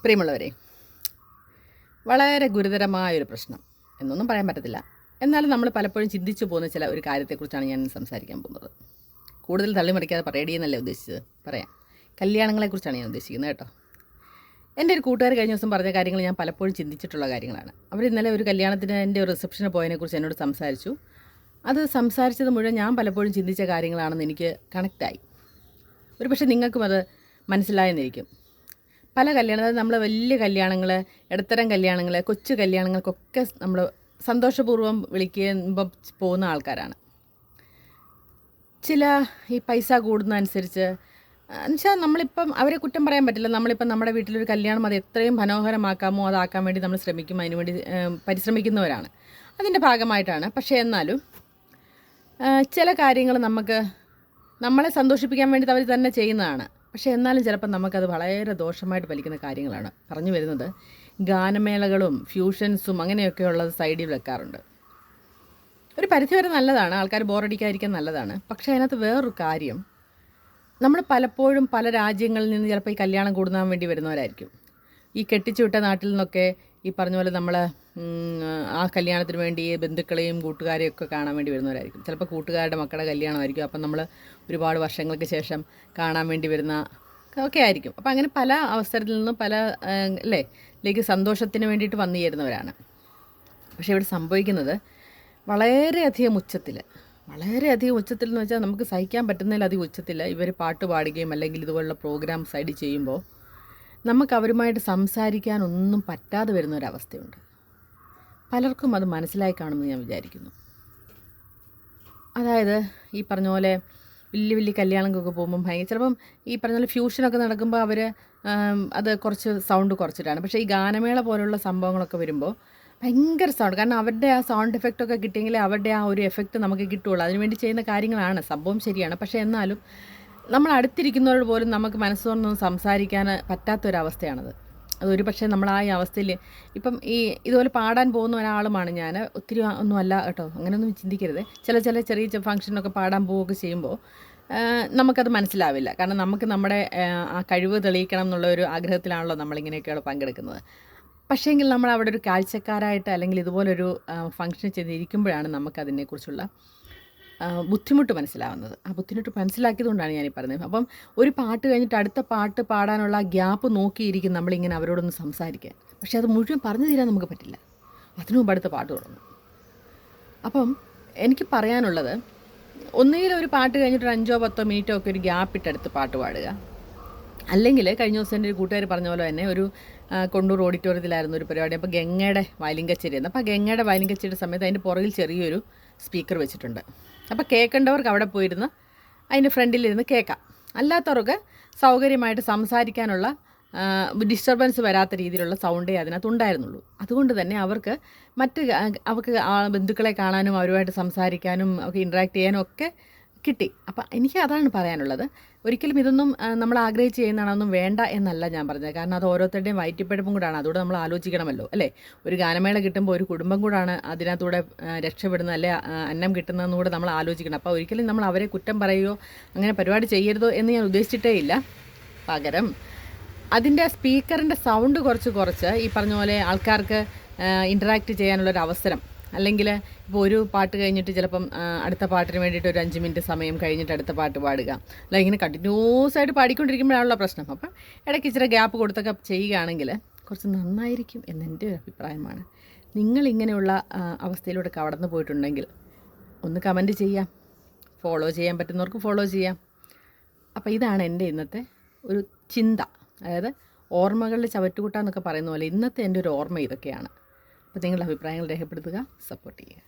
പ്രിയമുള്ളവരെ, വളരെ ഗുരുതരമായൊരു പ്രശ്നം എന്നൊന്നും പറയാൻ പറ്റത്തില്ല. എന്നാലും നമ്മൾ പലപ്പോഴും ചിന്തിച്ചു പോകുന്ന ഒരു കാര്യത്തെക്കുറിച്ചാണ് ഞാൻ സംസാരിക്കാൻ പോകുന്നത്. കൂടുതൽ തള്ളിമറിക്കാതെ പറയടിയെന്നല്ലേ ഉദ്ദേശിച്ചത്, പറയാം. കല്യാണങ്ങളെക്കുറിച്ചാണ് ഞാൻ ഉദ്ദേശിക്കുന്നത് കേട്ടോ. എൻ്റെ ഒരു കൂട്ടുകാർ കഴിഞ്ഞ ദിവസം പറഞ്ഞ കാര്യങ്ങൾ ഞാൻ പലപ്പോഴും ചിന്തിച്ചിട്ടുള്ള കാര്യങ്ങളാണ്. അവർ ഇന്നലെ ഒരു കല്യാണത്തിന് എൻ്റെ ഒരു റിസപ്ഷന് പോയതിനെക്കുറിച്ച് എന്നോട് സംസാരിച്ചു. അത് സംസാരിച്ചത് മുഴുവൻ ഞാൻ പലപ്പോഴും ചിന്തിച്ച കാര്യങ്ങളാണെന്ന് എനിക്ക് കണക്റ്റായി. ഒരു പക്ഷേ നിങ്ങൾക്കും അത് മനസ്സിലായെന്നിരിക്കും. പല കല്യാണം, അതായത് നമ്മൾ വലിയ കല്യാണങ്ങൾ, ഇടത്തരം കല്യാണങ്ങൾ, കൊച്ചു കല്യാണങ്ങൾക്കൊക്കെ നമ്മൾ സന്തോഷപൂർവ്വം വിളിക്കുമ്പോൾ പോകുന്ന ആൾക്കാരാണ്. ചില ഈ പൈസ കൂടുന്നതനുസരിച്ച് എന്നുവെച്ചാൽ നമ്മളിപ്പം അവരെ കുറ്റം പറയാൻ പറ്റില്ല. നമ്മളിപ്പം നമ്മുടെ വീട്ടിലൊരു കല്യാണം അത് എത്രയും മനോഹരമാക്കാമോ അതാക്കാൻ വേണ്ടി നമ്മൾ ശ്രമിക്കും, അതിനുവേണ്ടി പരിശ്രമിക്കുന്നവരാണ്. അതിൻ്റെ ഭാഗമായിട്ടാണ്. പക്ഷേ എന്നാലും ചില കാര്യങ്ങൾ നമ്മളെ സന്തോഷിപ്പിക്കാൻ വേണ്ടി അവർ തന്നെ ചെയ്യുന്നതാണ്. പക്ഷേ എന്നാലും ചിലപ്പോൾ നമുക്കത് വളരെ ദോഷമായിട്ട് ഫലിക്കുന്ന കാര്യങ്ങളാണ് പറഞ്ഞു വരുന്നത്. ഗാനമേളകളും ഫ്യൂഷൻസും അങ്ങനെയൊക്കെ ഉള്ളത് സൈഡിൽ വെക്കാറുണ്ട്. ഒരു പരിധിവരെ നല്ലതാണ്, ആൾക്കാർ ബോറടിക്കാതിരിക്കാൻ നല്ലതാണ്. പക്ഷേ അതിനകത്ത് വേറൊരു കാര്യം, നമ്മൾ പലപ്പോഴും പല രാജ്യങ്ങളിൽ നിന്ന് ചിലപ്പോൾ ഈ കല്യാണം കൂടുന്നാൻ വേണ്ടി വരുന്നവരായിരിക്കും. ഈ കെട്ടിച്ചു വിട്ട നാട്ടിൽ നിന്നൊക്കെ ഈ പറഞ്ഞ പോലെ നമ്മൾ ആ കല്യാണത്തിന് വേണ്ടി ബന്ധുക്കളെയും കൂട്ടുകാരെയും ഒക്കെ കാണാൻ വേണ്ടി വരുന്നവരായിരിക്കും. ചിലപ്പോൾ കൂട്ടുകാരുടെ മക്കളുടെ കല്യാണമായിരിക്കും. അപ്പം നമ്മൾ ഒരുപാട് വർഷങ്ങൾക്ക് ശേഷം കാണാൻ വേണ്ടി വരുന്ന ഒക്കെ ആയിരിക്കും. അപ്പം അങ്ങനെ പല അവസരത്തിൽ നിന്നും പല ലേക്ക് സന്തോഷത്തിന് വേണ്ടിയിട്ട് വന്നു ചേരുന്നവരാണ്. പക്ഷേ ഇവിടെ സംഭവിക്കുന്നത് വളരെയധികം ഉച്ചത്തിൽ എന്ന് വെച്ചാൽ നമുക്ക് സഹിക്കാൻ പറ്റുന്നതിലധികം ഉച്ചത്തിൽ ഇവർ പാട്ട് പാടുകയും അല്ലെങ്കിൽ ഇതുപോലുള്ള പ്രോഗ്രാം സൈഡിൽ ചെയ്യുമ്പോൾ നമുക്ക് അവരുമായിട്ട് സംസാരിക്കാനൊന്നും പറ്റാതെ വരുന്നൊരവസ്ഥയുണ്ട്. പലർക്കും അത് മനസ്സിലായി കാണുമെന്ന് ഞാൻ വിചാരിക്കുന്നു. അതായത് ഈ പറഞ്ഞ പോലെ വലിയ വലിയ കല്യാണങ്ങൾക്കൊക്കെ പോകുമ്പം ചിലപ്പം ഈ പറഞ്ഞ പോലെ ഫ്യൂഷനൊക്കെ നടക്കുമ്പോൾ അവർ അത് കുറച്ച് സൗണ്ട് കുറച്ചിട്ടാണ്. പക്ഷേ ഈ ഗാനമേള പോലുള്ള സംഭവങ്ങളൊക്കെ വരുമ്പോൾ ഭയങ്കര സൗണ്ട്. കാരണം അവരുടെ ആ സൗണ്ട് എഫക്റ്റൊക്കെ കിട്ടിയെങ്കിൽ അവരുടെ ആ ഒരു എഫക്റ്റ് നമുക്ക് കിട്ടുകയുള്ളൂ. അതിനുവേണ്ടി ചെയ്യുന്ന കാര്യങ്ങളാണ്, സംഭവം ശരിയാണ്. പക്ഷേ എന്നാലും നമ്മൾ അടുത്തിരിക്കുന്നവരോട് പോലും നമുക്ക് മനസ്സുകൊണ്ടൊന്നും സംസാരിക്കാൻ പറ്റാത്തൊരവസ്ഥയാണത്. അതൊരു പക്ഷേ നമ്മൾ ആ അവസ്ഥയിൽ ഇപ്പം ഇതുപോലെ പാടാൻ പോകുന്ന ഒരാളുമാണ് ഞാൻ. ഒത്തിരി ഒന്നും അല്ല കേട്ടോ, അങ്ങനെയൊന്നും ചിന്തിക്കരുത്. ചെറിയ ഫംഗ്ഷനൊക്കെ പാടാൻ പോവുകയൊക്കെ ചെയ്യുമ്പോൾ നമുക്കത് മനസ്സിലാവില്ല. കാരണം നമുക്ക് നമ്മുടെ ആ കഴിവ് തെളിയിക്കണം എന്നുള്ള ഒരു ആഗ്രഹത്തിലാണല്ലോ നമ്മളിങ്ങനെയൊക്കെയുള്ള പങ്കെടുക്കുന്നത്. പക്ഷേങ്കിൽ നമ്മൾ അവിടെ ഒരു കാഴ്ചക്കാരായിട്ട് അല്ലെങ്കിൽ ഇതുപോലൊരു ഫംഗ്ഷൻ ചെയ്തിരിക്കുമ്പോഴാണ് നമുക്കതിനെക്കുറിച്ചുള്ള ബുദ്ധിമുട്ട് മനസ്സിലാവുന്നത്. ആ ബുദ്ധിമുട്ട് മനസ്സിലാക്കിയതുകൊണ്ടാണ് ഞാനീ പറയുന്നത്. അപ്പം ഒരു പാട്ട് കഴിഞ്ഞിട്ട് അടുത്ത പാട്ട് പാടാനുള്ള ഗ്യാപ്പ് നോക്കിയിരിക്കും നമ്മളിങ്ങനെ അവരോടൊന്ന് സംസാരിക്കാൻ. പക്ഷേ അത് മുഴുവൻ പറഞ്ഞു തീരാൻ നമുക്ക് പറ്റില്ല. അതിനു മുമ്പ് അടുത്ത പാട്ട് തുടങ്ങും. അപ്പം എനിക്ക് പറയാനുള്ളത്, ഒന്നുകിൽ ഒരു പാട്ട് കഴിഞ്ഞിട്ട് 5-10 മിനിറ്റോ ഒക്കെ ഒരു ഗ്യാപ്പ് ഇട്ടെടുത്ത് പാട്ട് പാടുക. അല്ലെങ്കിൽ കഴിഞ്ഞ ദിവസം എൻ്റെ ഒരു കൂട്ടുകാർ പറഞ്ഞ പോലെ തന്നെ ഒരു കൊണ്ടൂർ ഓഡിറ്റോറിയത്തിലായിരുന്നു ഒരു പരിപാടി. അപ്പോൾ ഗംഗയുടെ വയലിൻ കച്ചേരിയായിരുന്നു. അപ്പോൾ ആ ഗംഗയുടെ വയലിൻ കച്ചേരിയുടെ സമയത്ത് അതിൻ്റെ പുറകിൽ ചെറിയൊരു സ്പീക്കർ വെച്ചിട്ടുണ്ട്. അപ്പോൾ കേൾക്കേണ്ടവർക്ക് അവിടെ പോയിരുന്ന് അതിൻ്റെ ഫ്രണ്ടിലിരുന്ന് കേൾക്കാം. അല്ലാത്തവർക്ക് സൗകര്യമായിട്ട് സംസാരിക്കാനുള്ള ഡിസ്റ്റർബൻസ് വരാത്ത രീതിയിലുള്ള സൗണ്ടേ അതിനകത്ത് ഉണ്ടായിരുന്നുള്ളൂ. അതുകൊണ്ട് തന്നെ അവർക്ക് ബന്ധുക്കളെ കാണാനും അവരുമായിട്ട് സംസാരിക്കാനും ഒക്കെ ഇൻട്രാക്ട് ചെയ്യാനും ഒക്കെ കിട്ടി. അപ്പം എനിക്ക് അതാണ് പറയാനുള്ളത്. ഒരിക്കലും ഇതൊന്നും നമ്മൾ ആഗ്രഹിച്ച് ചെയ്യുന്നതാണൊന്നും വേണ്ട എന്നല്ല ഞാൻ പറഞ്ഞത്. കാരണം അത് ഓരോരുത്തരുടെയും വയറ്റിപ്പഴപ്പും കൂടാണ്. അതുകൂടെ നമ്മൾ ആലോചിക്കണമല്ലോ, അല്ലേ? ഒരു ഗാനമേള കിട്ടുമ്പോൾ ഒരു കുടുംബം കൂടാണ് അതിനകത്തൂടെ രക്ഷപ്പെടുന്നത്, അല്ലെ അന്നം കിട്ടുന്നതെന്ന് കൂടെ നമ്മൾ ആലോചിക്കണം. അപ്പോൾ ഒരിക്കലും നമ്മൾ അവരെ കുറ്റം പറയുകയോ അങ്ങനെ പരിപാടി ചെയ്യരുതോ എന്ന് ഞാൻ ഉദ്ദേശിച്ചിട്ടേ ഇല്ല. പകരം അതിൻ്റെ സ്പീക്കറിൻ്റെ സൗണ്ട് കുറച്ച് ഈ പറഞ്ഞ പോലെ ആൾക്കാർക്ക് ഇൻറ്ററാക്റ്റ് ചെയ്യാനുള്ളൊരു അവസരം, അല്ലെങ്കിൽ ഇപ്പോൾ ഒരു പാട്ട് കഴിഞ്ഞിട്ട് ചിലപ്പം അടുത്ത പാട്ടിന് വേണ്ടിയിട്ട് ഒരു 5 മിനിറ്റ് സമയം കഴിഞ്ഞിട്ട് അടുത്ത പാട്ട് പാടുക, അല്ല ഇങ്ങനെ കണ്ടിന്യൂസ് ആയിട്ട് പാടിക്കൊണ്ടിരിക്കുമ്പോഴാണല്ലോ പ്രശ്നം. അപ്പം ഇടയ്ക്ക് ഇച്ചിരി ഗ്യാപ്പ് കൊടുത്തൊക്കെ ചെയ്യുകയാണെങ്കിൽ കുറച്ച് നന്നായിരിക്കും എന്നെൻ്റെ ഒരു അഭിപ്രായമാണ്. നിങ്ങളിങ്ങനെയുള്ള അവസ്ഥയിലൂടെ കടന്നു പോയിട്ടുണ്ടെങ്കിൽ ഒന്ന് കമൻറ്റ് ചെയ്യാം. ഫോളോ ചെയ്യാൻ പറ്റുന്നവർക്ക് ഫോളോ ചെയ്യാം. അപ്പോൾ ഇതാണ് എൻ്റെ ഇന്നത്തെ ഒരു ചിന്ത. അതായത് ഓർമ്മകളിൽ ചവറ്റുകുട്ട എന്നൊക്കെ പറയുന്ന പോലെ ഇന്നത്തെ എൻ്റെ ഒരു ഓർമ്മ ഇതൊക്കെയാണ്. അപ്പോൾ നിങ്ങളുടെ അഭിപ്രായങ്ങൾ രേഖപ്പെടുത്തുക, സപ്പോർട്ട് ചെയ്യുക.